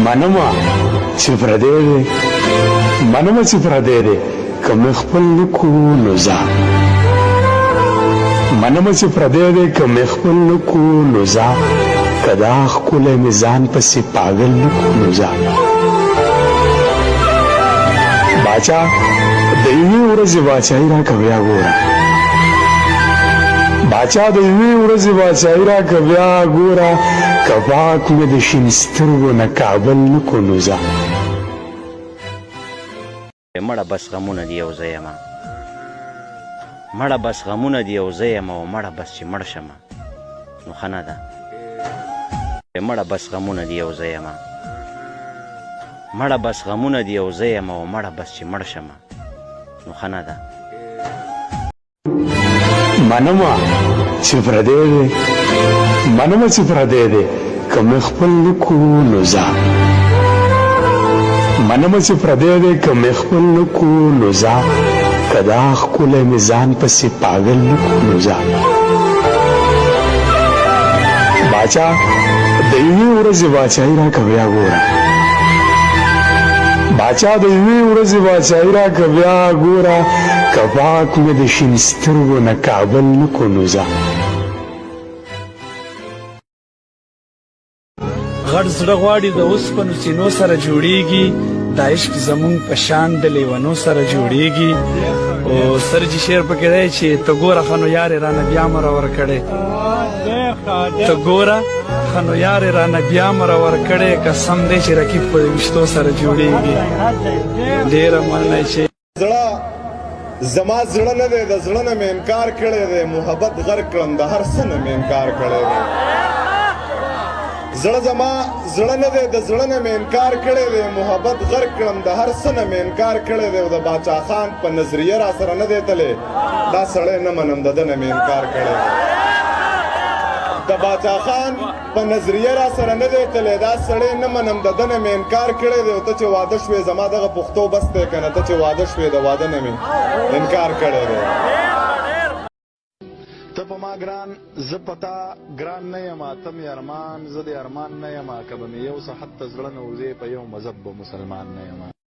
منما چې پردی دی منما چې پردی دی که مې خپل نکو نو ځه منما چې پردی دی که مې خپل نکو نو ځه که دا ښکلی مې ځان پسې پاگل نکو نو ځه باچا د یوې ورځې باچایي راکه بیا ګوره باچا د یوې ورځې باچایي راکه بیا ګوره که پاک مې د شین سترګو نه کابل نکو نو ځه مړه بس غمونه دي یو زه یمه مړه بس غمونه دي یو زه یمه او مړه بس چې مړ شمه نو ښه نه ده مړه بس غمونه دي یو زه یمه مړه بس غمونه دي یو زه یمه او مړه بس چې مړ شمه نو ښه نه ده منما چې پردی دی منما چې پردی دی که مې خپل نکو نو ځه منما چې پردی دی که مې خپل نکو نو ځه که دا ښکلی مې ځان پسې پاگل نکو نو ځه باچا د یوې ورځې باچایي راکه بیا ګوره باچا د یوې ورځې باچایي راکه بیا ګوره که پاک مې د شین سترګو نه کابل نکو نو ځه غټ زړه غواړي د اوسپنو سینو سره جوړیږي دا عشق زمونږ په شان د لیونو سره جوړیږي او سرجي شعر پکې دی چې ته ګوره ښه نو یارې رانه بیا مه راورکړې ته ګوره ښه نو یارې رانه بیا مه راورکړې قسم دی چې رقیب په ویشتو سره جوړیږي ډېره مننه چې زما زړه نه دی د زړه نه مې انکار کړی دی محبت غرق کړم د هر څه نه مې انکار کړی دی زړه زما زړه نه دی د زړه نه مې انکار کړی دی محبت غرق کړم د هر څه نه مې انکار کړی دی او د باچا خان په نظریه را سره نه دی تللی دا سړی نه منم د ده نه مې انکار کړی دی د باچا خان په نظریه را سره نه دی تللی دا سړی نه منم د ده نه مې انکار کړی دی او ته چې واده شوې زما دغه پښتو بس دی که نه ته چې واده شوې د واده نه مې انکار کړی دی ته په ما ګران زه په تا ګران نه یم ته مې ارمان زه د ارمان نه یم که به مې یو څه حد ته زړه نه وځې په یو مذهب به مسلمان نه یم